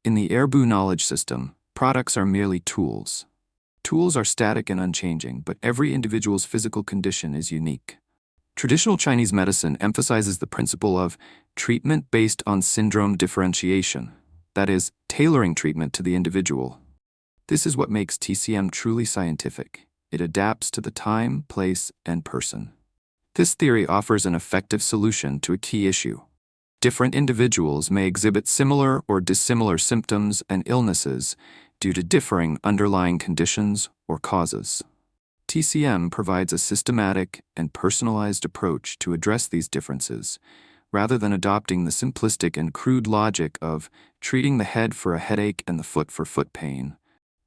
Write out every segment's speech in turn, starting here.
In the Erbu knowledge system, products are merely tools. Tools are static and unchanging, but every individual's physical condition is unique. Traditional Chinese medicine emphasizes the principle of treatment based on syndrome differentiation, that is, tailoring treatment to the individual. This is what makes TCM truly scientific. It adapts to the time, place, and person. This theory offers an effective solution to a key issue. Different individuals may exhibit similar or dissimilar symptoms and illnesses due to differing underlying conditions or causes. TCM provides a systematic and personalized approach to address these differences, rather than adopting the simplistic and crude logic of treating the head for a headache and the foot for foot pain,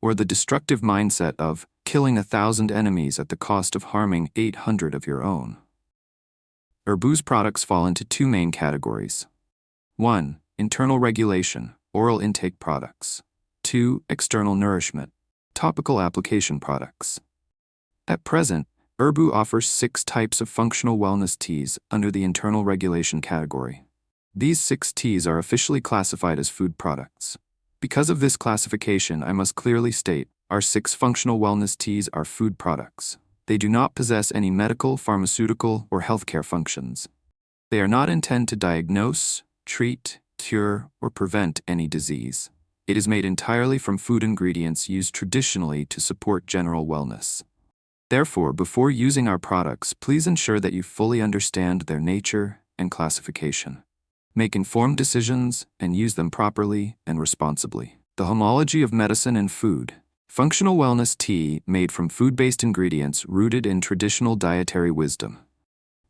or the destructive mindset of killing 1,000 enemies at the cost of harming 800 of your own. Erbu's products fall into two main categories. 1. Internal regulation, oral intake products. 2. External nourishment, topical application products. At present, Erbu offers 6 types of functional wellness teas under the internal regulation category. These 6 teas are officially classified as food products. Because of this classification, I must clearly state, our 6 functional wellness teas are food products. They do not possess any medical, pharmaceutical, or healthcare functions. They are not intended to diagnose, treat, cure, or prevent any disease. It is made entirely from food ingredients used traditionally to support general wellness. Therefore, before using our products, please ensure that you fully understand their nature and classification. Make informed decisions and use them properly and responsibly. The homology of medicine and food. Functional wellness tea made from food-based ingredients rooted in traditional dietary wisdom.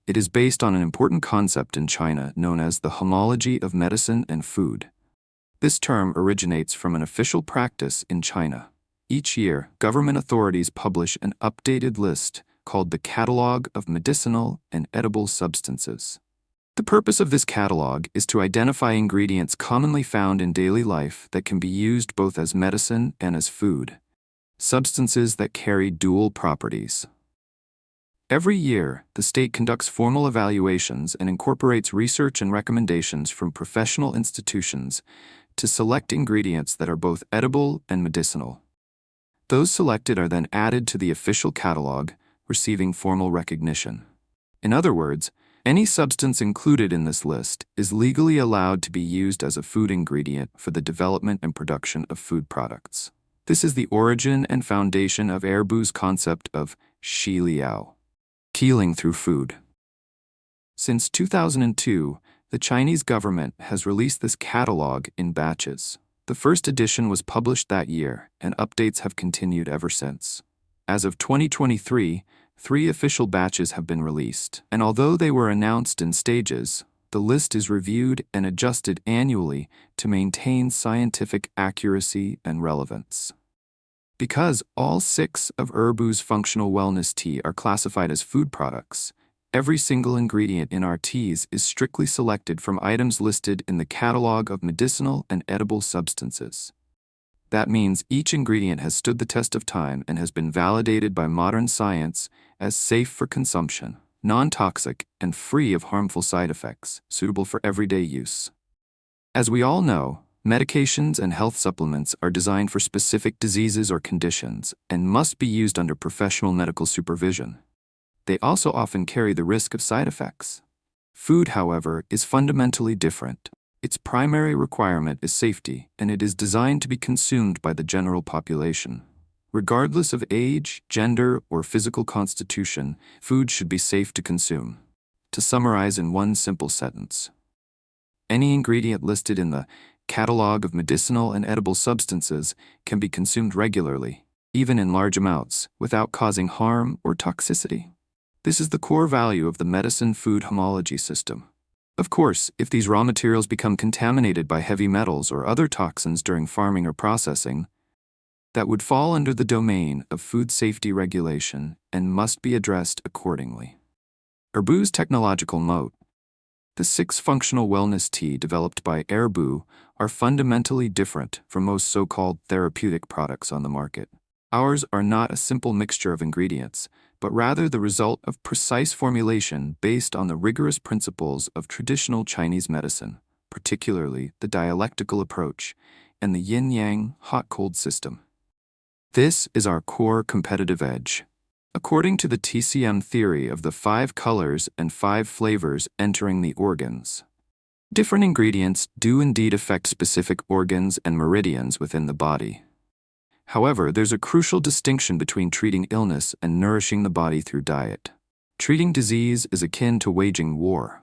It is based on an important concept in China known as the homology of medicine and food. This term originates from an official practice in China. Each year, government authorities publish an updated list called the Catalog of Medicinal and Edible Substances. The purpose of this catalog is to identify ingredients commonly found in daily life that can be used both as medicine and as food. Substances that carry dual properties. Every year, the state conducts formal evaluations and incorporates research and recommendations from professional institutions to select ingredients that are both edible and medicinal. Those selected are then added to the official catalog, receiving formal recognition. In other words, any substance included in this list is legally allowed to be used as a food ingredient for the development and production of food products. This is the origin and foundation of Erbu's concept of Shi Liao, healing through food. Since 2002, the Chinese government has released this catalog in batches. The first edition was published that year, and updates have continued ever since. As of 2023, 3 official batches have been released, and although they were announced in stages, the list is reviewed and adjusted annually to maintain scientific accuracy and relevance. Because all 6 of Erbu's functional wellness tea are classified as food products, every single ingredient in our teas is strictly selected from items listed in the Catalog of Medicinal and Edible Substances. That means each ingredient has stood the test of time and has been validated by modern science as safe for consumption, non-toxic, and free of harmful side effects, suitable for everyday use. As we all know, medications and health supplements are designed for specific diseases or conditions and must be used under professional medical supervision. They also often carry the risk of side effects. Food, however, is fundamentally different. Its primary requirement is safety, and it is designed to be consumed by the general population. Regardless of age, gender, or physical constitution, food should be safe to consume. To summarize in one simple sentence, any ingredient listed in the Catalog of Medicinal and Edible Substances can be consumed regularly, even in large amounts, without causing harm or toxicity. This is the core value of the medicine-food homology system. Of course, if these raw materials become contaminated by heavy metals or other toxins during farming or processing, that would fall under the domain of food safety regulation and must be addressed accordingly. Erbu's technological moat. The 6 functional wellness tea developed by Erbu are fundamentally different from most so-called therapeutic products on the market. Ours are not a simple mixture of ingredients, but rather the result of precise formulation based on the rigorous principles of traditional Chinese medicine, particularly the dialectical approach, and the yin-yang hot-cold system. This is our core competitive edge. According to the TCM theory of the 5 colors and 5 flavors entering the organs, different ingredients do indeed affect specific organs and meridians within the body. However, there's a crucial distinction between treating illness and nourishing the body through diet. Treating disease is akin to waging war.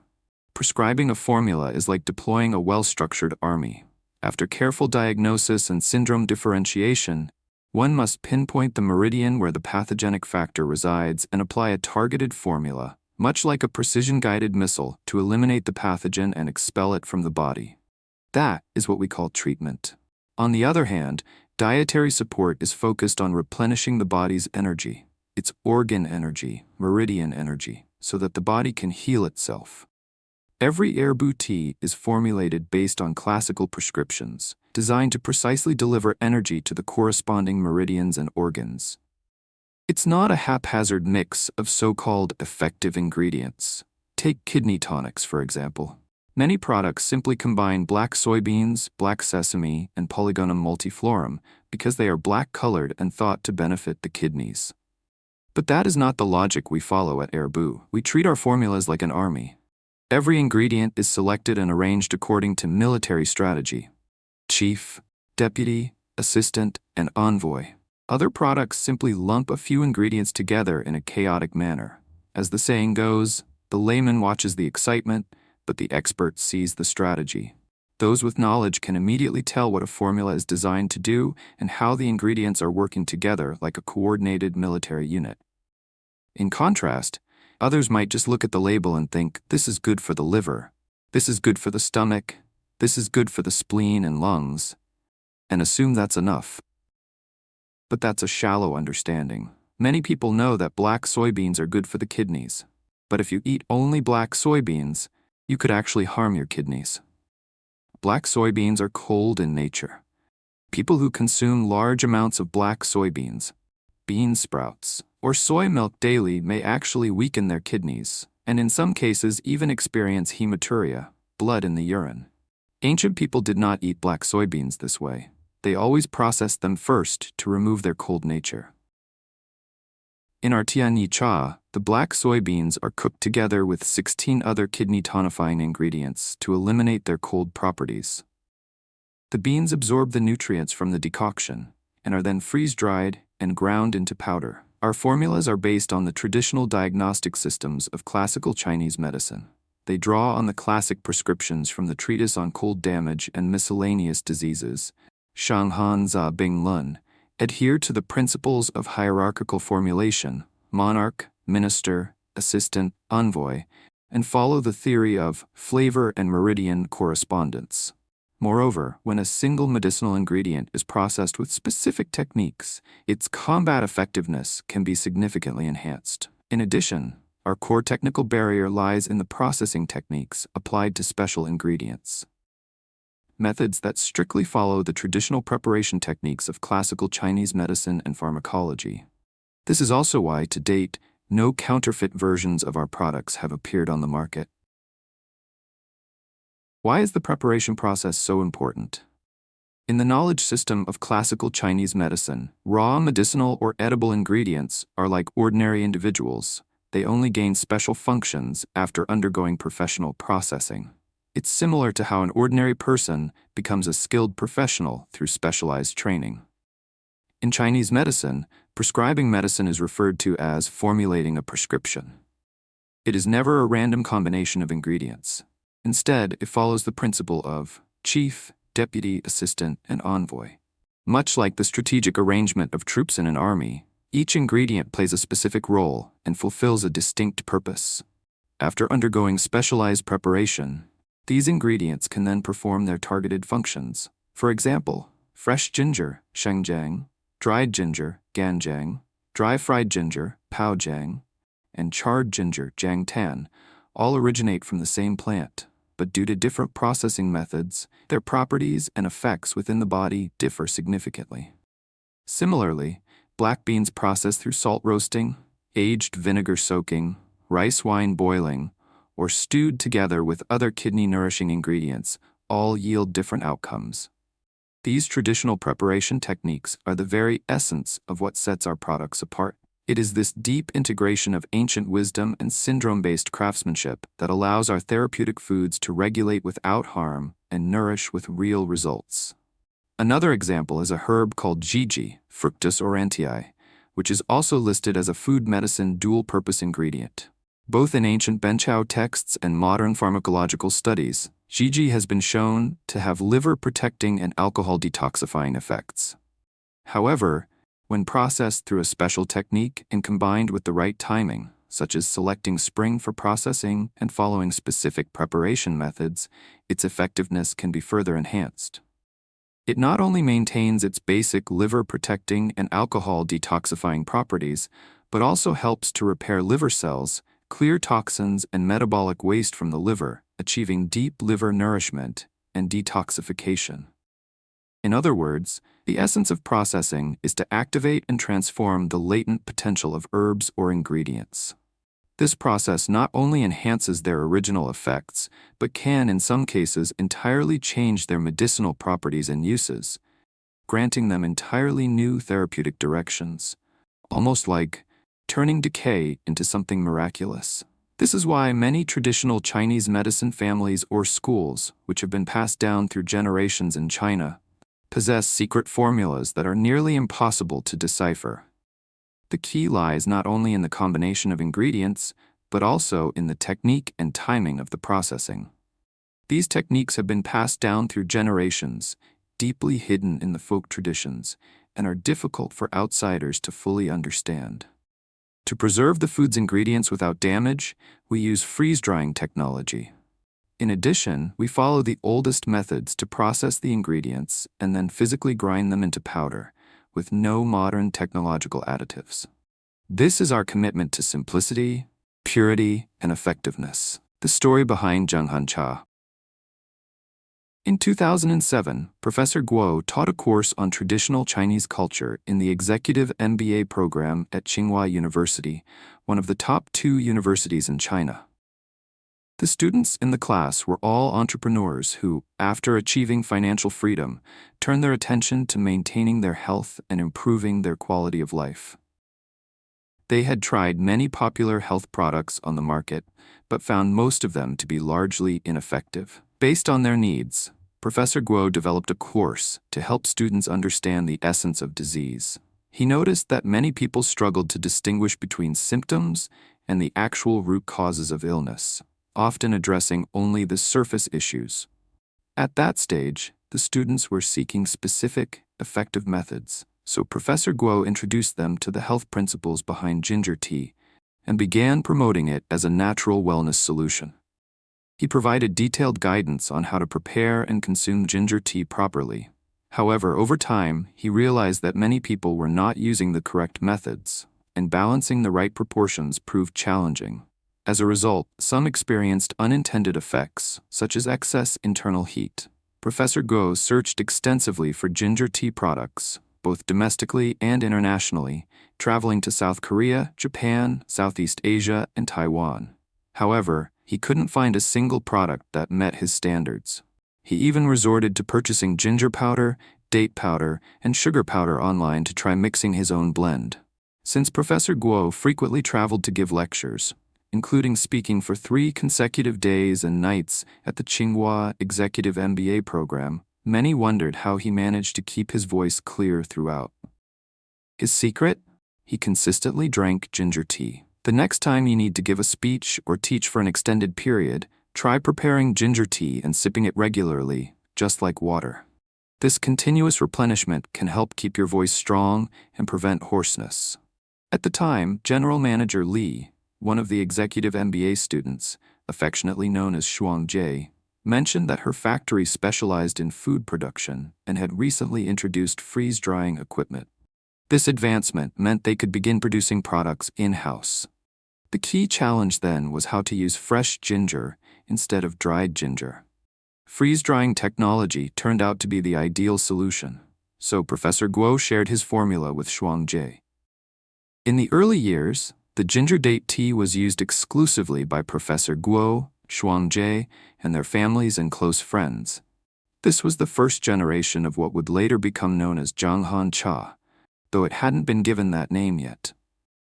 Prescribing a formula is like deploying a well-structured army. After careful diagnosis and syndrome differentiation, one must pinpoint the meridian where the pathogenic factor resides and apply a targeted formula, much like a precision-guided missile, to eliminate the pathogen and expel it from the body. That is what we call treatment. On the other hand, dietary support is focused on replenishing the body's energy, its organ energy, meridian energy, so that the body can heal itself. Every Erbu tea is formulated based on classical prescriptions, designed to precisely deliver energy to the corresponding meridians and organs. It's not a haphazard mix of so-called effective ingredients. Take kidney tonics, for example. Many products simply combine black soybeans, black sesame, and Polygonum multiflorum because they are black-colored and thought to benefit the kidneys. But that is not the logic we follow at Erbu. We treat our formulas like an army. Every ingredient is selected and arranged according to military strategy: chief, deputy, assistant, and envoy. Other products simply lump a few ingredients together in a chaotic manner. As the saying goes, the layman watches the excitement, but the expert sees the strategy. Those with knowledge can immediately tell what a formula is designed to do and how the ingredients are working together like a coordinated military unit. In contrast, others might just look at the label and think, this is good for the liver, this is good for the stomach, this is good for the spleen and lungs, and assume that's enough. But that's a shallow understanding. Many people know that black soybeans are good for the kidneys, but if you eat only black soybeans, you could actually harm your kidneys. Black soybeans are cold in nature. People who consume large amounts of black soybeans, bean sprouts, or soy milk daily may actually weaken their kidneys, and in some cases even experience hematuria, blood in the urine. Ancient people did not eat black soybeans this way. They always processed them first to remove their cold nature. In our Tianyi cha, the black soybeans are cooked together with 16 other kidney tonifying ingredients to eliminate their cold properties. The beans absorb the nutrients from the decoction and are then freeze-dried and ground into powder. Our formulas are based on the traditional diagnostic systems of classical Chinese medicine. They draw on the classic prescriptions from the Treatise on Cold Damage and Miscellaneous Diseases, Shanghan Za Bing Lun, adhere to the principles of hierarchical formulation, monarch, minister, assistant, envoy, and follow the theory of flavor and meridian correspondence. Moreover, when a single medicinal ingredient is processed with specific techniques, its combat effectiveness can be significantly enhanced. In addition, our core technical barrier lies in the processing techniques applied to special ingredients. Methods that strictly follow the traditional preparation techniques of classical Chinese medicine and pharmacology. This is also why, to date, no counterfeit versions of our products have appeared on the market. Why is the preparation process so important? In the knowledge system of classical Chinese medicine, raw medicinal or edible ingredients are like ordinary individuals. They only gain special functions after undergoing professional processing. It's similar to how an ordinary person becomes a skilled professional through specialized training. In Chinese medicine, prescribing medicine is referred to as formulating a prescription. It is never a random combination of ingredients. Instead, it follows the principle of chief, deputy, assistant, and envoy. Much like the strategic arrangement of troops in an army, each ingredient plays a specific role and fulfills a distinct purpose. After undergoing specialized preparation, these ingredients can then perform their targeted functions. For example, fresh ginger, shengjiang, dried ginger, ganjiang, dry fried ginger, paojiang, and charred ginger, jiangtan, all originate from the same plant, but due to different processing methods, their properties and effects within the body differ significantly. Similarly, black beans processed through salt roasting, aged vinegar soaking, rice wine boiling, or stewed together with other kidney-nourishing ingredients all yield different outcomes. These traditional preparation techniques are the very essence of what sets our products apart. It is this deep integration of ancient wisdom and syndrome-based craftsmanship that allows our therapeutic foods to regulate without harm and nourish with real results. Another example is a herb called Jiji, Fructus aurantii, which is also listed as a food medicine dual-purpose ingredient. Both in ancient Benchao texts and modern pharmacological studies, Jiji has been shown to have liver-protecting and alcohol-detoxifying effects. However, when processed through a special technique and combined with the right timing, such as selecting spring for processing and following specific preparation methods, its effectiveness can be further enhanced. It not only maintains its basic liver-protecting and alcohol-detoxifying properties, but also helps to repair liver cells, clear toxins and metabolic waste from the liver, achieving deep liver nourishment and detoxification. In other words, the essence of processing is to activate and transform the latent potential of herbs or ingredients. This process not only enhances their original effects, but can, in some cases, entirely change their medicinal properties and uses, granting them entirely new therapeutic directions, almost like turning decay into something miraculous. This is why many traditional Chinese medicine families or schools, which have been passed down through generations in China, possess secret formulas that are nearly impossible to decipher. The key lies not only in the combination of ingredients, but also in the technique and timing of the processing. These techniques have been passed down through generations, deeply hidden in the folk traditions, and are difficult for outsiders to fully understand. To preserve the food's ingredients without damage, we use freeze-drying technology. In addition, we follow the oldest methods to process the ingredients and then physically grind them into powder, with no modern technological additives. This is our commitment to simplicity, purity, and effectiveness. The story behind Jiang Han Cha. In 2007, Professor Guo taught a course on traditional Chinese culture in the Executive MBA program at Tsinghua University, one of the top 2 universities in China. The students in the class were all entrepreneurs who, after achieving financial freedom, turned their attention to maintaining their health and improving their quality of life. They had tried many popular health products on the market, but found most of them to be largely ineffective. Based on their needs, Professor Guo developed a course to help students understand the essence of disease. He noticed that many people struggled to distinguish between symptoms and the actual root causes of illness, often addressing only the surface issues. At that stage, the students were seeking specific, effective methods, so Professor Guo introduced them to the health principles behind ginger tea and began promoting it as a natural wellness solution. He provided detailed guidance on how to prepare and consume ginger tea properly. However, over time, he realized that many people were not using the correct methods, and balancing the right proportions proved challenging. As a result, some experienced unintended effects, such as excess internal heat. Professor Guo searched extensively for ginger tea products, both domestically and internationally, traveling to South Korea, Japan, Southeast Asia, and Taiwan. However, he couldn't find a single product that met his standards. He even resorted to purchasing ginger powder, date powder, and sugar powder online to try mixing his own blend. Since Professor Guo frequently traveled to give lectures, including speaking for 3 consecutive days and nights at the Tsinghua Executive MBA program, many wondered how he managed to keep his voice clear throughout. His secret? He consistently drank ginger tea. The next time you need to give a speech or teach for an extended period, try preparing ginger tea and sipping it regularly, just like water. This continuous replenishment can help keep your voice strong and prevent hoarseness. At the time, General Manager Li, one of the executive MBA students, affectionately known as Shuang Jie, mentioned that her factory specialized in food production and had recently introduced freeze-drying equipment. This advancement meant they could begin producing products in-house. The key challenge then was how to use fresh ginger instead of dried ginger. Freeze-drying technology turned out to be the ideal solution, so Professor Guo shared his formula with Shuang Jie. In the early years, the ginger date tea was used exclusively by Professor Guo, Shuang Jie, and their families and close friends. This was the first generation of what would later become known as Jiang Han Cha, though it hadn't been given that name yet.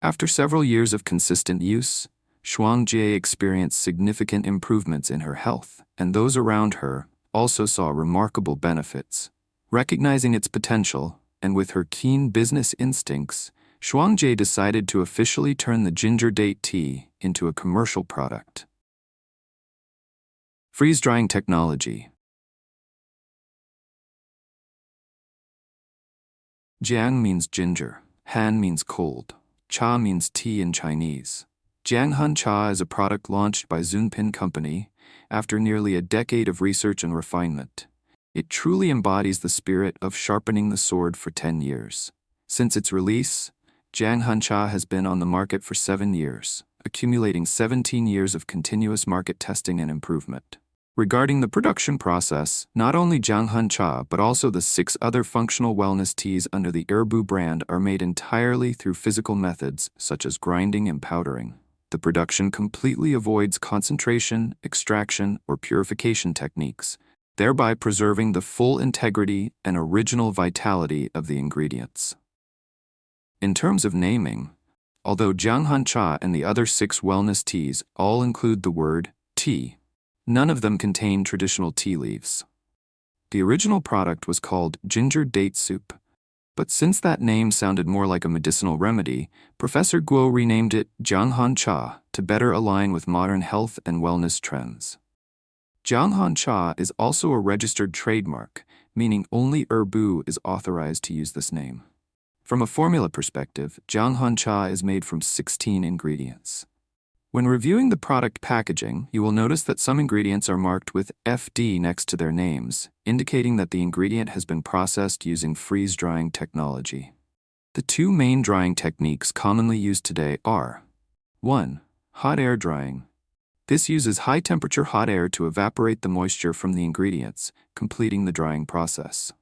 After several years of consistent use, Xuangjie experienced significant improvements in her health, and those around her also saw remarkable benefits. Recognizing its potential, and with her keen business instincts, Xuangjie decided to officially turn the ginger date tea into a commercial product. Freeze-drying technology. Jiang means ginger, Han means cold, Cha means tea in Chinese. Jiang Han Cha is a product launched by Zunpin Company after nearly a decade of research and refinement. It truly embodies the spirit of sharpening the sword for 10 years. Since its release, Jiang Han Cha has been on the market for 7 years, accumulating 17 years of continuous market testing and improvement. Regarding the production process, not only Jiang Han Cha but also the 6 other functional wellness teas under the Erbu brand are made entirely through physical methods such as grinding and powdering. The production completely avoids concentration, extraction, or purification techniques, thereby preserving the full integrity and original vitality of the ingredients. In terms of naming, although Jiang Han Cha and the other 6 wellness teas all include the word tea, none of them contain traditional tea leaves. The original product was called ginger date soup, but since that name sounded more like a medicinal remedy, Professor Guo renamed it Jiang Han Cha to better align with modern health and wellness trends. Jiang Han Cha is also a registered trademark, meaning only Erbu is authorized to use this name. From a formula perspective, Jiang Han Cha is made from 16 ingredients. When reviewing the product packaging, you will notice that some ingredients are marked with FD next to their names, indicating that the ingredient has been processed using freeze-drying technology. The 2 main drying techniques commonly used today are 1. Hot air drying. This uses high-temperature hot air to evaporate the moisture from the ingredients, completing the drying process.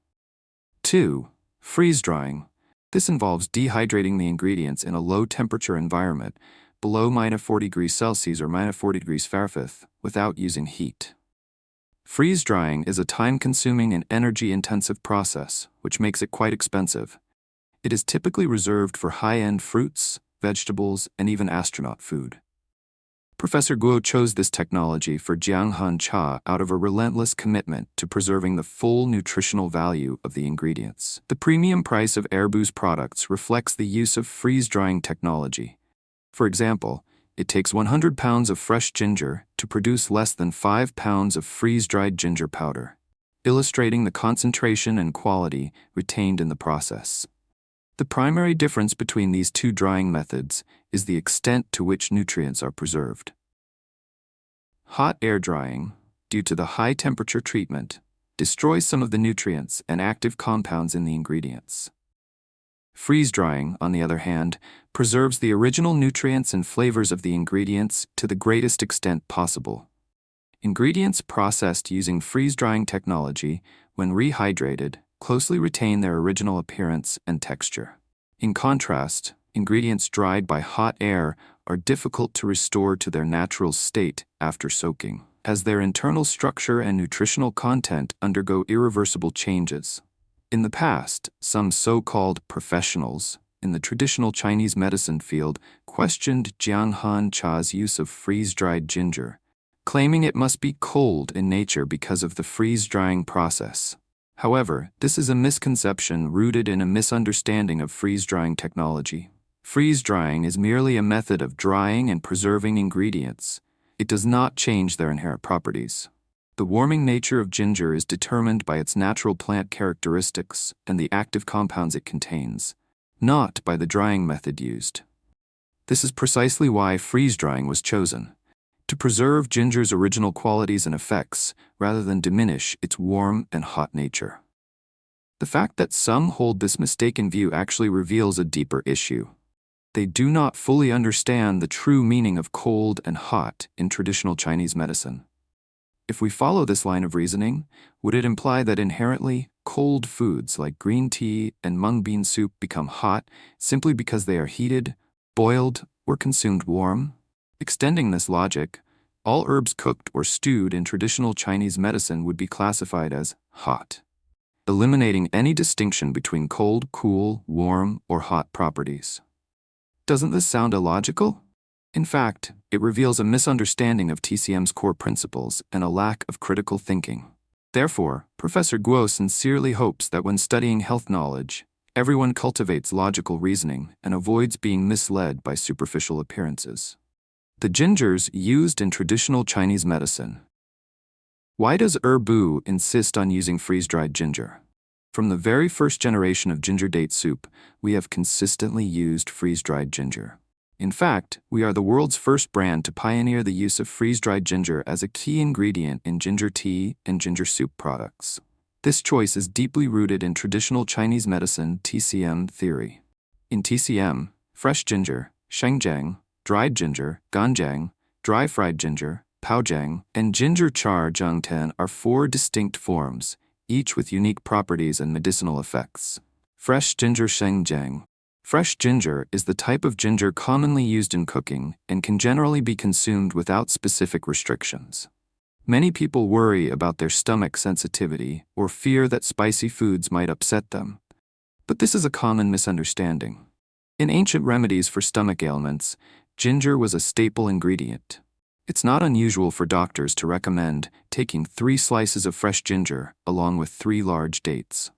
2. Freeze-drying. This involves dehydrating the ingredients in a low-temperature environment, below -40 degrees Celsius or -40 degrees Fahrenheit, without using heat. Freeze-drying is a time-consuming and energy-intensive process, which makes it quite expensive. It is typically reserved for high-end fruits, vegetables, and even astronaut food. Professor Guo chose this technology for Jiang Han Cha out of a relentless commitment to preserving the full nutritional value of the ingredients. The premium price of Erbu's products reflects the use of freeze-drying technology. For example, it takes 100 pounds of fresh ginger to produce less than 5 pounds of freeze-dried ginger powder, illustrating the concentration and quality retained in the process. The primary difference between these 2 drying methods is the extent to which nutrients are preserved. Hot air drying, due to the high-temperature treatment, destroys some of the nutrients and active compounds in the ingredients. Freeze-drying, on the other hand, preserves the original nutrients and flavors of the ingredients to the greatest extent possible. Ingredients processed using freeze-drying technology, when rehydrated, closely retain their original appearance and texture. In contrast, ingredients dried by hot air are difficult to restore to their natural state after soaking, as their internal structure and nutritional content undergo irreversible changes. In the past, some so-called professionals in the traditional Chinese medicine field questioned Jiang Han Cha's use of freeze-dried ginger, claiming it must be cold in nature because of the freeze-drying process. However, this is a misconception rooted in a misunderstanding of freeze-drying technology. Freeze-drying is merely a method of drying and preserving ingredients. It does not change their inherent properties. The warming nature of ginger is determined by its natural plant characteristics and the active compounds it contains, not by the drying method used. This is precisely why freeze-drying was chosen, to preserve ginger's original qualities and effects rather than diminish its warm and hot nature. The fact that some hold this mistaken view actually reveals a deeper issue. They do not fully understand the true meaning of cold and hot in traditional Chinese medicine. If we follow this line of reasoning, would it imply that inherently cold foods like green tea and mung bean soup become hot simply because they are heated, boiled, or consumed warm? Extending this logic, All herbs cooked or stewed in traditional Chinese medicine would be classified as hot, eliminating any distinction between cold, cool, warm, or hot properties. Doesn't this sound illogical? In fact, it reveals a misunderstanding of TCM's core principles and a lack of critical thinking. Therefore, Professor Guo sincerely hopes that when studying health knowledge, everyone cultivates logical reasoning and avoids being misled by superficial appearances. The gingers used in traditional Chinese medicine. Why does Erbu insist on using freeze-dried ginger? From the very first generation of ginger date soup, we have consistently used freeze-dried ginger. In fact, we are the world's first brand to pioneer the use of freeze-dried ginger as a key ingredient in ginger tea and ginger soup products. This choice is deeply rooted in traditional Chinese medicine TCM theory. In TCM, fresh ginger, shengjiang, dried ginger, ganjiang, dry-fried ginger, paojiang, and ginger char jiangtian are four distinct forms, each with unique properties and medicinal effects. Fresh ginger shengjiang. Fresh ginger is the type of ginger commonly used in cooking and can generally be consumed without specific restrictions. Many people worry about their stomach sensitivity or fear that spicy foods might upset them. But this is a common misunderstanding. In ancient remedies for stomach ailments, ginger was a staple ingredient. It's not unusual for doctors to recommend taking 3 slices of fresh ginger along with 3 large dates.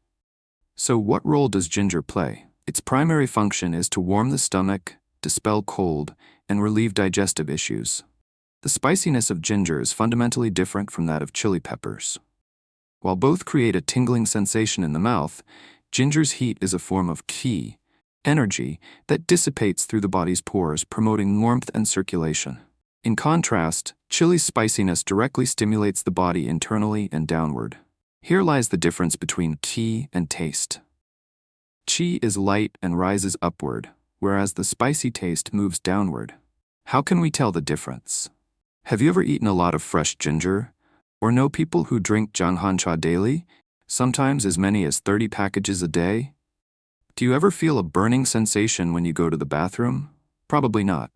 So what role does ginger play? Its primary function is to warm the stomach, dispel cold, and relieve digestive issues. The spiciness of ginger is fundamentally different from that of chili peppers. While both create a tingling sensation in the mouth, ginger's heat is a form of qi, energy, that dissipates through the body's pores, promoting warmth and circulation. In contrast, chili's spiciness directly stimulates the body internally and downward. Here lies the difference between qi and taste. Qi is light and rises upward, whereas the spicy taste moves downward. How can we tell the difference? Have you ever eaten a lot of fresh ginger? Or know people who drink Jiang Han Cha daily, sometimes as many as 30 packages a day? Do you ever feel a burning sensation when you go to the bathroom? Probably not.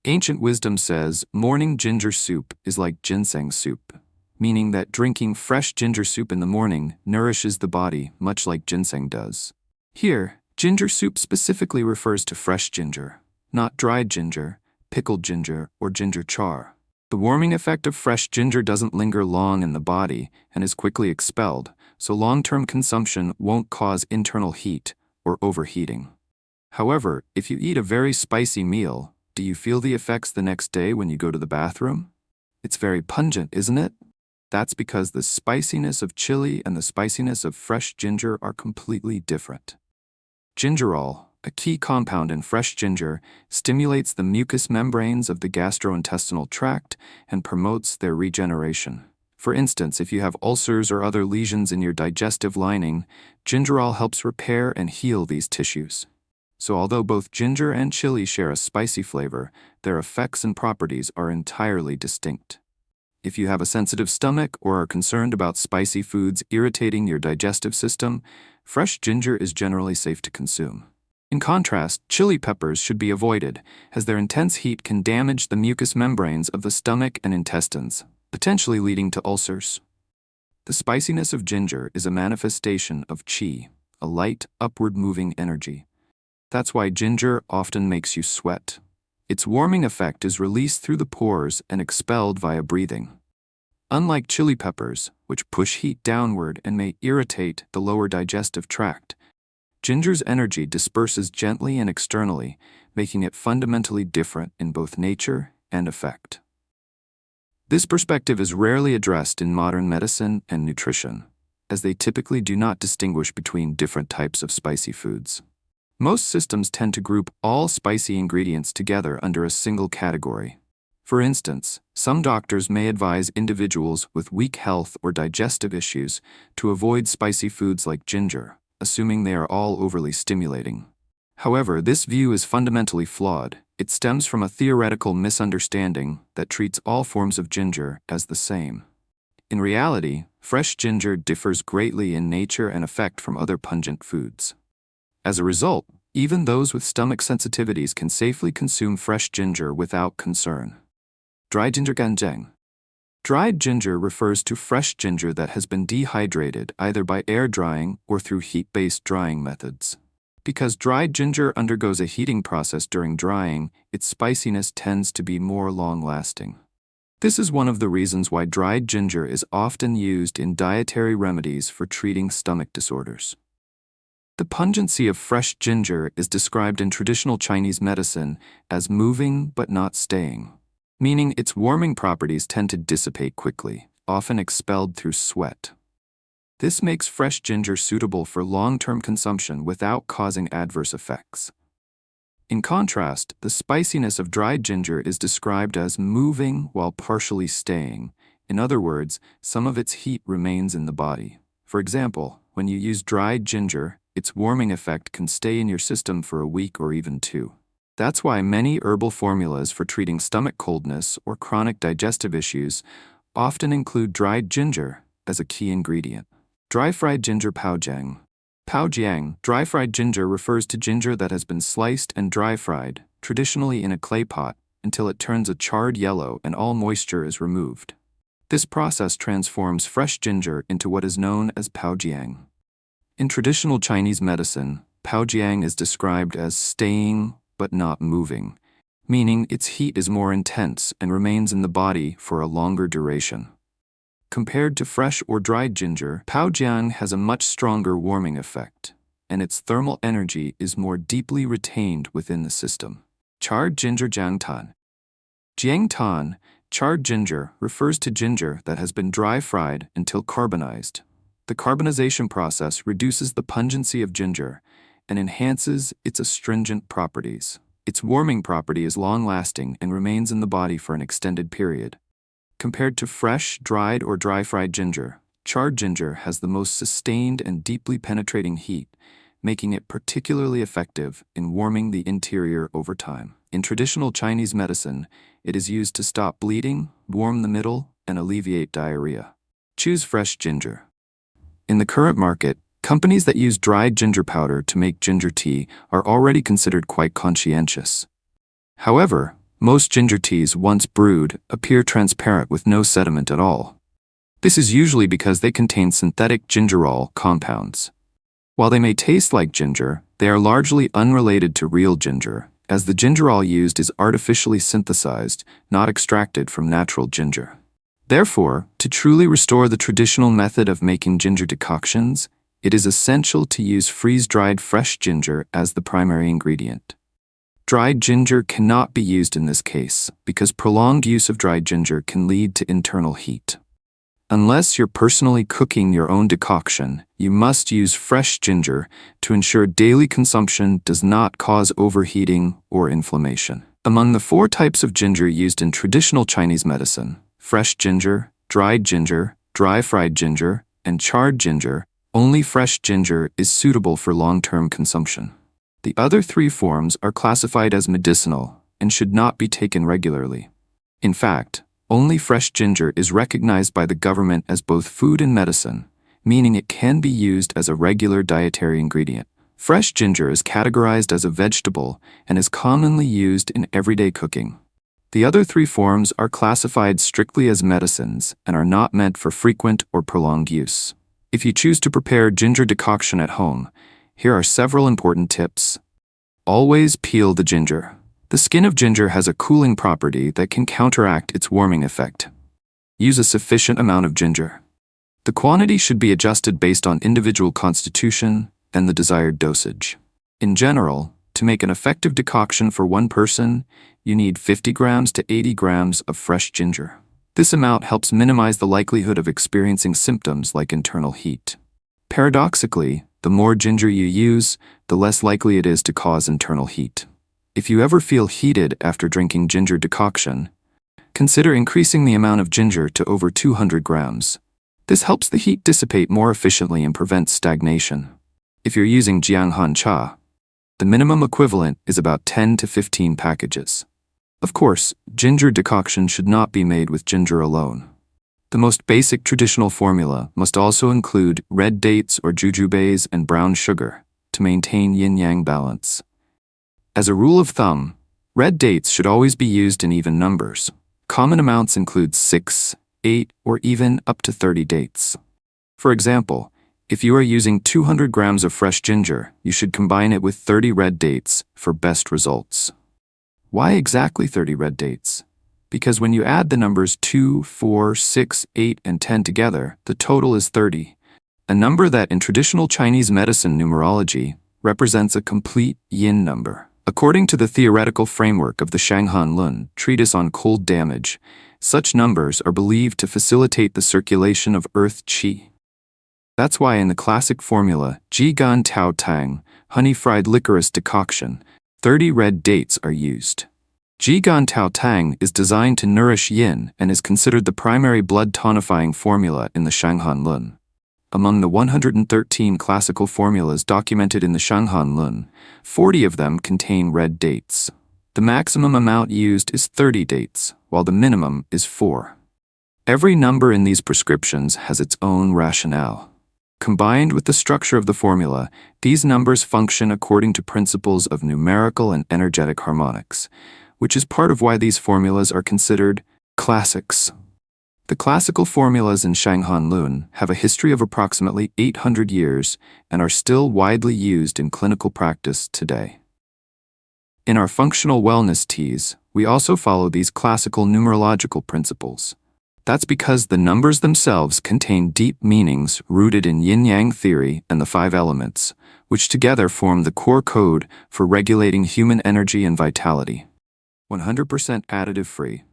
Ancient wisdom says morning ginger soup is like ginseng soup, meaning that drinking fresh ginger soup in the morning nourishes the body much like ginseng does. Here, ginger soup specifically refers to fresh ginger, not dried ginger, pickled ginger, or ginger char. The warming effect of fresh ginger doesn't linger long in the body and is quickly expelled, so long-term consumption won't cause internal heat or overheating. However, if you eat a very spicy meal, do you feel the effects the next day when you go to the bathroom? It's very pungent, isn't it? That's because the spiciness of chili and the spiciness of fresh ginger are completely different. Gingerol, a key compound in fresh ginger, stimulates the mucous membranes of the gastrointestinal tract and promotes their regeneration. For instance, if you have ulcers or other lesions in your digestive lining, gingerol helps repair and heal these tissues. So although both ginger and chili share a spicy flavor, their effects and properties are entirely distinct. If you have a sensitive stomach or are concerned about spicy foods irritating your digestive system, fresh ginger is generally safe to consume. In contrast, chili peppers should be avoided, as their intense heat can damage the mucous membranes of the stomach and intestines, potentially leading to ulcers. The spiciness of ginger is a manifestation of qi, a light, upward-moving energy. That's why ginger often makes you sweat. Its warming effect is released through the pores and expelled via breathing. Unlike chili peppers, which push heat downward and may irritate the lower digestive tract, ginger's energy disperses gently and externally, making it fundamentally different in both nature and effect. This perspective is rarely addressed in modern medicine and nutrition, as they typically do not distinguish between different types of spicy foods. Most systems tend to group all spicy ingredients together under a single category. For instance, some doctors may advise individuals with weak health or digestive issues to avoid spicy foods like ginger, assuming they are all overly stimulating. However, this view is fundamentally flawed. It stems from a theoretical misunderstanding that treats all forms of ginger as the same. In reality, fresh ginger differs greatly in nature and effect from other pungent foods. As a result, even those with stomach sensitivities can safely consume fresh ginger without concern. Dry ginger ganjang. Dried ginger refers to fresh ginger that has been dehydrated either by air drying or through heat-based drying methods. Because dried ginger undergoes a heating process during drying, its spiciness tends to be more long-lasting. This is one of the reasons why dried ginger is often used in dietary remedies for treating stomach disorders. The pungency of fresh ginger is described in traditional Chinese medicine as moving but not staying, meaning its warming properties tend to dissipate quickly, often expelled through sweat. This makes fresh ginger suitable for long-term consumption without causing adverse effects. In contrast, the spiciness of dried ginger is described as moving while partially staying. In other words, some of its heat remains in the body. For example, when you use dried ginger, its warming effect can stay in your system for a week or even two. That's why many herbal formulas for treating stomach coldness or chronic digestive issues often include dried ginger as a key ingredient. Dry-fried ginger paojiang. Paojiang, dry-fried ginger, refers to ginger that has been sliced and dry-fried, traditionally in a clay pot, until it turns a charred yellow and all moisture is removed. This process transforms fresh ginger into what is known as paojiang. In traditional Chinese medicine, paojiang is described as staying but not moving, meaning its heat is more intense and remains in the body for a longer duration. Compared to fresh or dried ginger, paojiang has a much stronger warming effect, and its thermal energy is more deeply retained within the system. Charred ginger jiangtan. Jiangtan, charred ginger, refers to ginger that has been dry-fried until carbonized. The carbonization process reduces the pungency of ginger and enhances its astringent properties. Its warming property is long-lasting and remains in the body for an extended period. Compared to fresh, dried, or dry-fried ginger, charred ginger has the most sustained and deeply penetrating heat, making it particularly effective in warming the interior over time. In traditional Chinese medicine, it is used to stop bleeding, warm the middle, and alleviate diarrhea. Choose fresh ginger. In the current market, companies that use dried ginger powder to make ginger tea are already considered quite conscientious. However, most ginger teas, once brewed, appear transparent with no sediment at all. This is usually because they contain synthetic gingerol compounds. While they may taste like ginger, they are largely unrelated to real ginger, as the gingerol used is artificially synthesized, not extracted from natural ginger. Therefore, to truly restore the traditional method of making ginger decoctions, it is essential to use freeze-dried fresh ginger as the primary ingredient. Dried ginger cannot be used in this case because prolonged use of dried ginger can lead to internal heat. Unless you're personally cooking your own decoction, you must use fresh ginger to ensure daily consumption does not cause overheating or inflammation. Among the 4 types of ginger used in traditional Chinese medicine, fresh ginger, dried ginger, dry-fried ginger, and charred ginger, only fresh ginger is suitable for long-term consumption. The other 3 forms are classified as medicinal and should not be taken regularly. In fact, only fresh ginger is recognized by the government as both food and medicine, meaning it can be used as a regular dietary ingredient. Fresh ginger is categorized as a vegetable and is commonly used in everyday cooking. The other 3 forms are classified strictly as medicines and are not meant for frequent or prolonged use. If you choose to prepare ginger decoction at home, here are several important tips. Always peel the ginger. The skin of ginger has a cooling property that can counteract its warming effect. Use a sufficient amount of ginger. The quantity should be adjusted based on individual constitution and the desired dosage. In general, to make an effective decoction for one person, you need 50 grams to 80 grams of fresh ginger. This amount helps minimize the likelihood of experiencing symptoms like internal heat. Paradoxically, the more ginger you use, the less likely it is to cause internal heat. If you ever feel heated after drinking ginger decoction, consider increasing the amount of ginger to over 200 grams. This helps the heat dissipate more efficiently and prevents stagnation. If you're using Jiang Han Cha, the minimum equivalent is about 10 to 15 packages. Of course, ginger decoction should not be made with ginger alone. The most basic traditional formula must also include red dates or jujubes and brown sugar to maintain yin-yang balance. As a rule of thumb, red dates should always be used in even numbers. Common amounts include 6, 8, or even up to 30 dates. For example, if you are using 200 grams of fresh ginger, you should combine it with 30 red dates for best results. Why exactly 30 red dates? Because when you add the numbers 2, 4, 6, 8, and 10 together, the total is 30, a number that in traditional Chinese medicine numerology represents a complete yin number. According to the theoretical framework of the Shanghan Lun treatise on cold damage, such numbers are believed to facilitate the circulation of earth qi. That's why in the classic formula, Ji Gan Tao Tang, honey-fried licorice decoction, 30 red dates are used. Ji Gan Tao Tang is designed to nourish yin and is considered the primary blood tonifying formula in the Shanghan Lun. Among the 113 classical formulas documented in the Shanghan Lun, 40 of them contain red dates. The maximum amount used is 30 dates, while the minimum is 4. Every number in these prescriptions has its own rationale. Combined with the structure of the formula, these numbers function according to principles of numerical and energetic harmonics, which is part of why these formulas are considered classics. The classical formulas in Shanghan Lun have a history of approximately 800 years and are still widely used in clinical practice today. In our functional wellness teas, we also follow these classical numerological principles. That's because the numbers themselves contain deep meanings rooted in yin-yang theory and the 5 elements, which together form the core code for regulating human energy and vitality. 100% additive-free.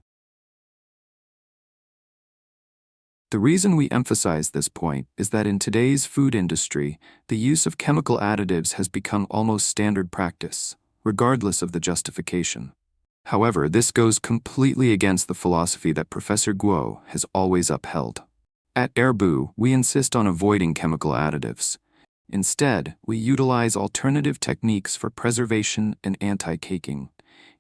The reason we emphasize this point is that in today's food industry, the use of chemical additives has become almost standard practice, regardless of the justification. However, this goes completely against the philosophy that Professor Guo has always upheld. At Erbu, we insist on avoiding chemical additives. Instead, we utilize alternative techniques for preservation and anti-caking,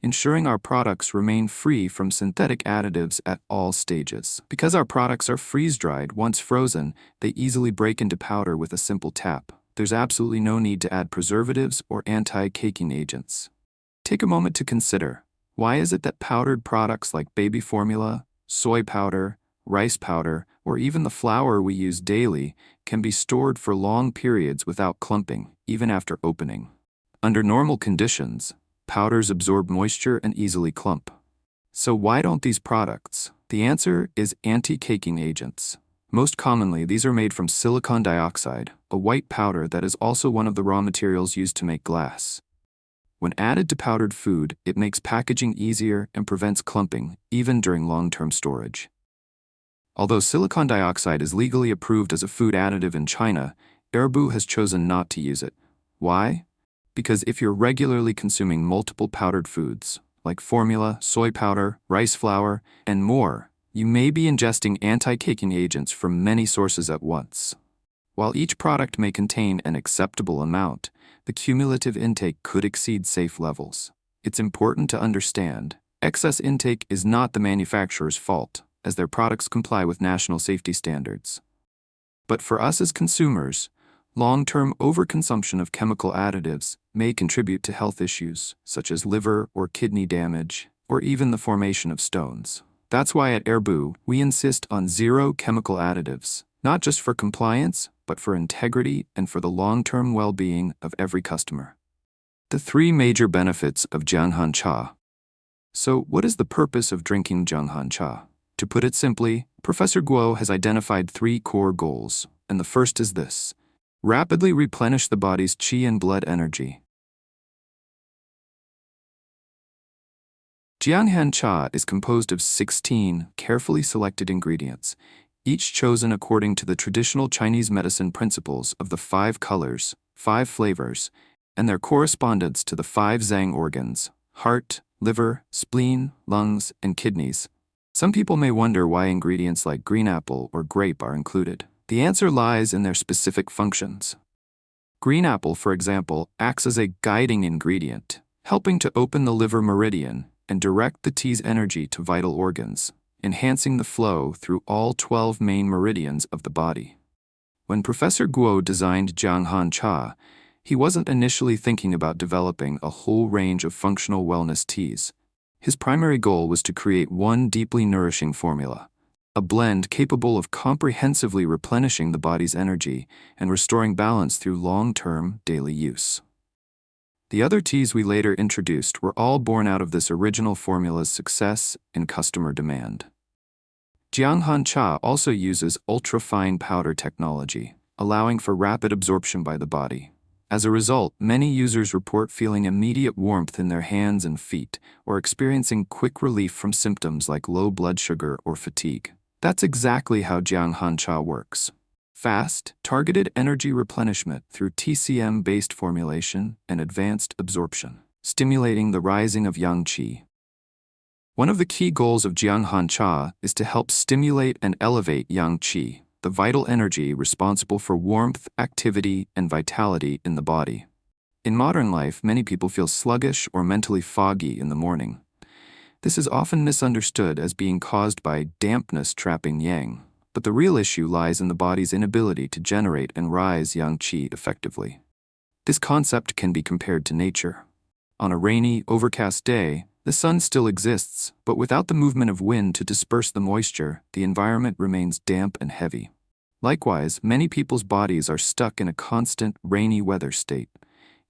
ensuring our products remain free from synthetic additives at all stages. Because our products are freeze-dried once frozen, they easily break into powder with a simple tap. There's absolutely no need to add preservatives or anti-caking agents. Take a moment to consider, why is it that powdered products like baby formula, soy powder, rice powder, or even the flour we use daily can be stored for long periods without clumping, even after opening? Under normal conditions, powders absorb moisture and easily clump. So why don't these products? The answer is anti-caking agents. Most commonly, these are made from silicon dioxide, a white powder that is also one of the raw materials used to make glass. When added to powdered food, it makes packaging easier and prevents clumping, even during long-term storage. Although silicon dioxide is legally approved as a food additive in China, Erbu has chosen not to use it. Why? Because if you're regularly consuming multiple powdered foods, like formula, soy powder, rice flour, and more, you may be ingesting anti-caking agents from many sources at once. While each product may contain an acceptable amount, the cumulative intake could exceed safe levels. It's important to understand, excess intake is not the manufacturer's fault, as their products comply with national safety standards. But for us as consumers, long-term overconsumption of chemical additives may contribute to health issues, such as liver or kidney damage, or even the formation of stones. That's why at Erbu, we insist on zero chemical additives, not just for compliance, but for integrity and for the long-term well-being of every customer. The 3 major benefits of Jiang Han Cha. So, what is the purpose of drinking Jiang Han Cha? To put it simply, Professor Guo has identified 3 core goals, and the first is this: rapidly replenish the body's qi and blood energy. Jiang Han Cha is composed of 16 carefully selected ingredients, each chosen according to the traditional Chinese medicine principles of the 5 colors, 5 flavors, and their correspondence to the 5 Zhang organs: heart, liver, spleen, lungs, and kidneys. Some people may wonder why ingredients like green apple or grape are included. The answer lies in their specific functions. Green apple, for example, acts as a guiding ingredient, helping to open the liver meridian and direct the tea's energy to vital organs, enhancing the flow through all 12 main meridians of the body. When Professor Guo designed Jiang Han Cha, he wasn't initially thinking about developing a whole range of functional wellness teas. His primary goal was to create one deeply nourishing formula, a blend capable of comprehensively replenishing the body's energy and restoring balance through long-term daily use. The other teas we later introduced were all born out of this original formula's success and customer demand. Jiang Han Cha also uses ultra-fine powder technology, allowing for rapid absorption by the body. As a result, many users report feeling immediate warmth in their hands and feet, or experiencing quick relief from symptoms like low blood sugar or fatigue. That's exactly how Jiang Han Cha works. Fast, targeted energy replenishment through TCM-based formulation and advanced absorption, stimulating the rising of yang qi. One of the key goals of Jiang Han Cha is to help stimulate and elevate yang qi, the vital energy responsible for warmth, activity, and vitality in the body. In modern life, many people feel sluggish or mentally foggy in the morning. This is often misunderstood as being caused by dampness trapping yang, but the real issue lies in the body's inability to generate and rise yang qi effectively. This concept can be compared to nature. On a rainy, overcast day, the sun still exists, but without the movement of wind to disperse the moisture, the environment remains damp and heavy. Likewise, many people's bodies are stuck in a constant, rainy weather state.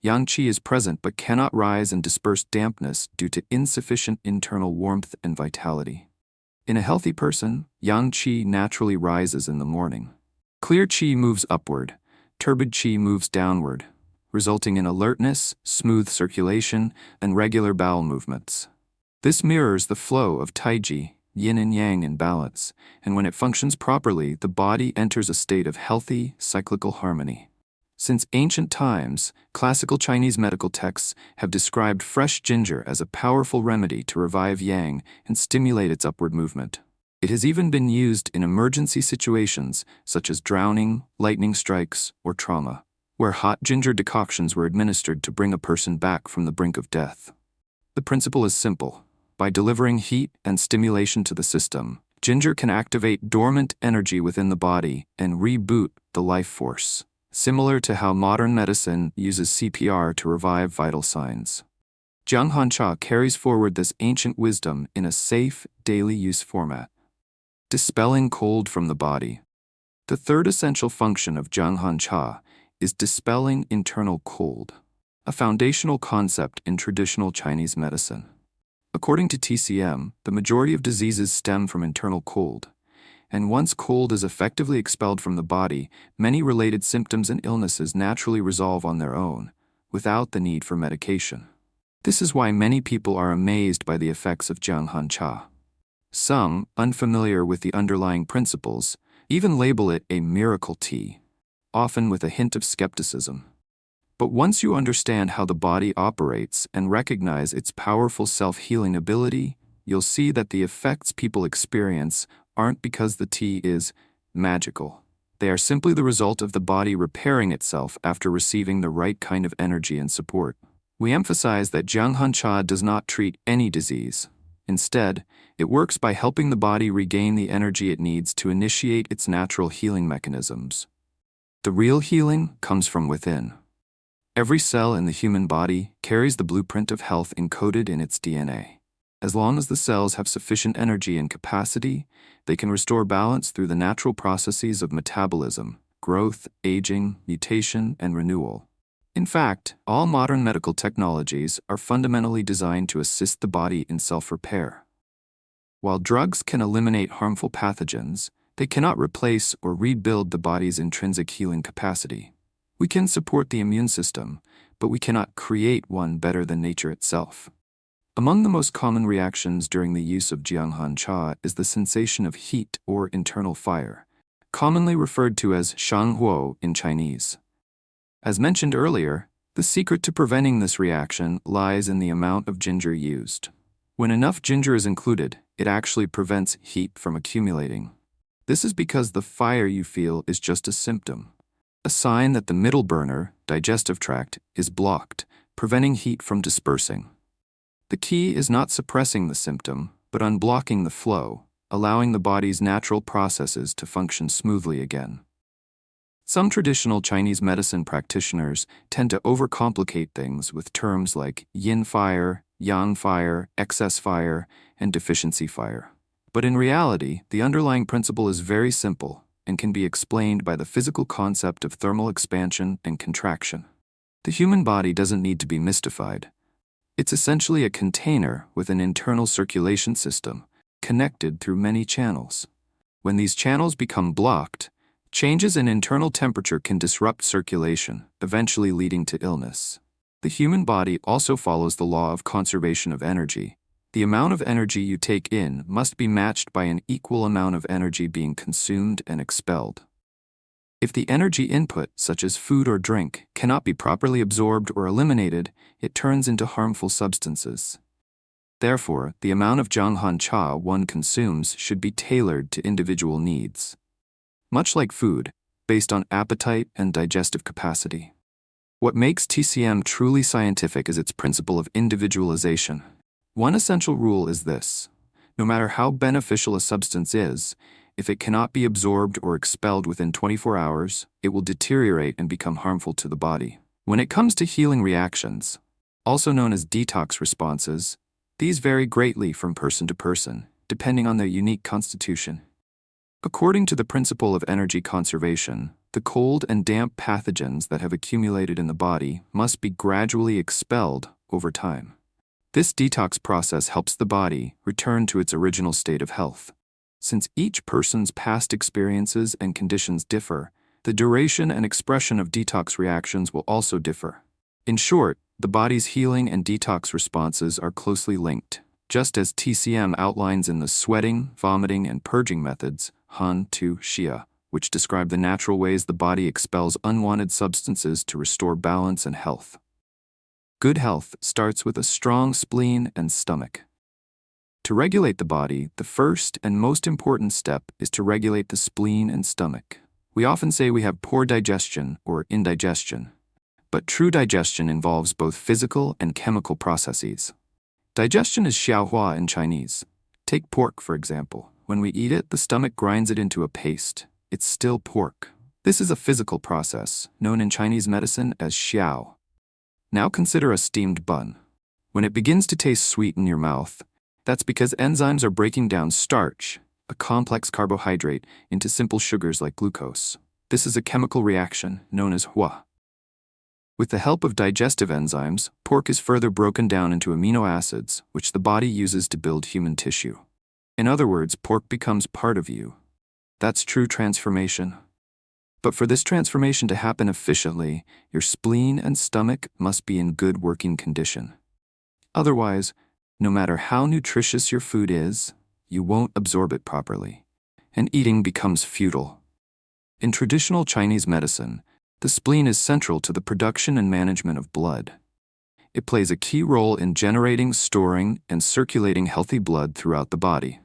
Yang qi is present but cannot rise and disperse dampness due to insufficient internal warmth and vitality. In a healthy person, yang qi naturally rises in the morning. Clear qi moves upward, turbid qi moves downward, resulting in alertness, smooth circulation, and regular bowel movements. This mirrors the flow of taiji, yin and yang in balance, and when it functions properly, the body enters a state of healthy, cyclical harmony. Since ancient times, classical Chinese medical texts have described fresh ginger as a powerful remedy to revive yang and stimulate its upward movement. It has even been used in emergency situations such as drowning, lightning strikes, or trauma, where hot ginger decoctions were administered to bring a person back from the brink of death. The principle is simple. By delivering heat and stimulation to the system, ginger can activate dormant energy within the body and reboot the life force, similar to how modern medicine uses CPR to revive vital signs. Jiang Han Cha carries forward this ancient wisdom in a safe, daily use format. Dispelling cold from the body. The third essential function of Jiang Han Cha is dispelling internal cold, a foundational concept in traditional Chinese medicine. According to TCM, the majority of diseases stem from internal cold, and once cold is effectively expelled from the body, many related symptoms and illnesses naturally resolve on their own, without the need for medication. This is why many people are amazed by the effects of Jiang Han Cha. Some, unfamiliar with the underlying principles, even label it a miracle tea, often with a hint of skepticism. But once you understand how the body operates and recognize its powerful self-healing ability, you'll see that the effects people experience aren't because the tea is magical. They are simply the result of the body repairing itself after receiving the right kind of energy and support. We emphasize that Jiang Han Cha does not treat any disease. Instead, it works by helping the body regain the energy it needs to initiate its natural healing mechanisms. The real healing comes from within. Every cell in the human body carries the blueprint of health encoded in its DNA. As long as the cells have sufficient energy and capacity, they can restore balance through the natural processes of metabolism, growth, aging, mutation, and renewal. In fact, all modern medical technologies are fundamentally designed to assist the body in self-repair. While drugs can eliminate harmful pathogens, they cannot replace or rebuild the body's intrinsic healing capacity. We can support the immune system, but we cannot create one better than nature itself. Among the most common reactions during the use of Jiang Han Cha is the sensation of heat or internal fire, commonly referred to as shanghuo in Chinese. As mentioned earlier, the secret to preventing this reaction lies in the amount of ginger used. When enough ginger is included, it actually prevents heat from accumulating. This is because the fire you feel is just a symptom, a sign that the middle burner, digestive tract, is blocked, preventing heat from dispersing. The key is not suppressing the symptom, but unblocking the flow, allowing the body's natural processes to function smoothly again. Some traditional Chinese medicine practitioners tend to overcomplicate things with terms like yin fire, yang fire, excess fire, and deficiency fire. But in reality, the underlying principle is very simple and can be explained by the physical concept of thermal expansion and contraction. The human body doesn't need to be mystified. It's essentially a container with an internal circulation system connected through many channels. When these channels become blocked, changes in internal temperature can disrupt circulation, eventually leading to illness. The human body also follows the law of conservation of energy. The amount of energy you take in must be matched by an equal amount of energy being consumed and expelled. If the energy input, such as food or drink, cannot be properly absorbed or eliminated, it turns into harmful substances. Therefore, the amount of Jiang Han Cha one consumes should be tailored to individual needs. Much like food, based on appetite and digestive capacity. What makes TCM truly scientific is its principle of individualization. One essential rule is this: no matter how beneficial a substance is, if it cannot be absorbed or expelled within 24 hours, it will deteriorate and become harmful to the body. When it comes to healing reactions, also known as detox responses, these vary greatly from person to person, depending on their unique constitution. According to the principle of energy conservation, the cold and damp pathogens that have accumulated in the body must be gradually expelled over time. This detox process helps the body return to its original state of health. Since each person's past experiences and conditions differ, the duration and expression of detox reactions will also differ. In short, the body's healing and detox responses are closely linked, just as TCM outlines in the sweating, vomiting, and purging methods, Han Cha, which describe the natural ways the body expels unwanted substances to restore balance and health. Good health starts with a strong spleen and stomach. To regulate the body, the first and most important step is to regulate the spleen and stomach. We often say we have poor digestion or indigestion, but true digestion involves both physical and chemical processes. Digestion is xiaohua in Chinese. Take pork, for example. When we eat it, the stomach grinds it into a paste. It's still pork. This is a physical process, known in Chinese medicine as xiao. Now consider a steamed bun. When it begins to taste sweet in your mouth, that's because enzymes are breaking down starch, a complex carbohydrate, into simple sugars like glucose. This is a chemical reaction known as hua. With the help of digestive enzymes, pork is further broken down into amino acids, which the body uses to build human tissue. In other words, pork becomes part of you. That's true transformation. But for this transformation to happen efficiently, your spleen and stomach must be in good working condition. Otherwise, no matter how nutritious your food is, you won't absorb it properly, and eating becomes futile. In traditional Chinese medicine, the spleen is central to the production and management of blood. It plays a key role in generating, storing, and circulating healthy blood throughout the body.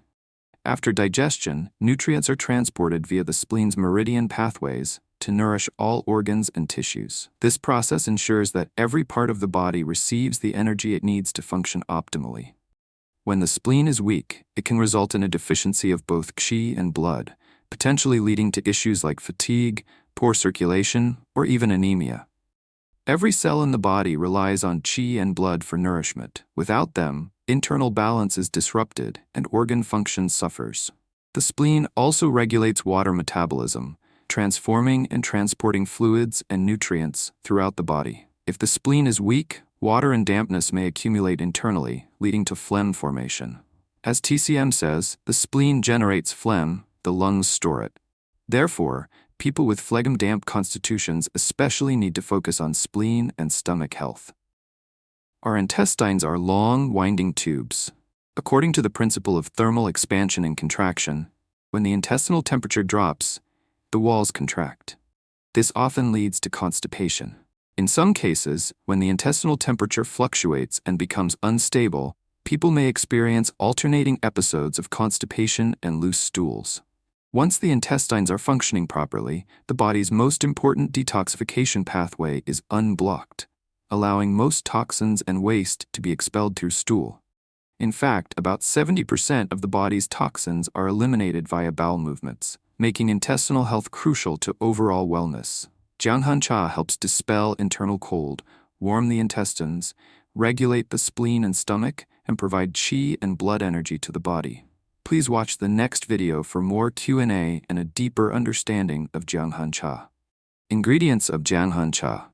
After digestion, nutrients are transported via the spleen's meridian pathways to nourish all organs and tissues. This process ensures that every part of the body receives the energy it needs to function optimally. When the spleen is weak, it can result in a deficiency of both qi and blood, potentially leading to issues like fatigue, poor circulation, or even anemia. Every cell in the body relies on qi and blood for nourishment. Without them, internal balance is disrupted and organ function suffers. The spleen also regulates water metabolism, transforming and transporting fluids and nutrients throughout the body. If the spleen is weak, water and dampness may accumulate internally, leading to phlegm formation. As TCM says, the spleen generates phlegm, the lungs store it. Therefore, people with phlegm-damp constitutions especially need to focus on spleen and stomach health. Our intestines are long, winding tubes. According to the principle of thermal expansion and contraction, when the intestinal temperature drops, the walls contract. This often leads to constipation. In some cases, when the intestinal temperature fluctuates and becomes unstable, people may experience alternating episodes of constipation and loose stools. Once the intestines are functioning properly, the body's most important detoxification pathway is unblocked, allowing most toxins and waste to be expelled through stool. In fact, about 70% of the body's toxins are eliminated via bowel movements, making intestinal health crucial to overall wellness. Jiang Han Cha helps dispel internal cold, warm the intestines, regulate the spleen and stomach, and provide qi and blood energy to the body. Please watch the next video for more Q&A and a deeper understanding of Jiang Han Cha. Ingredients of Jiang Han Cha.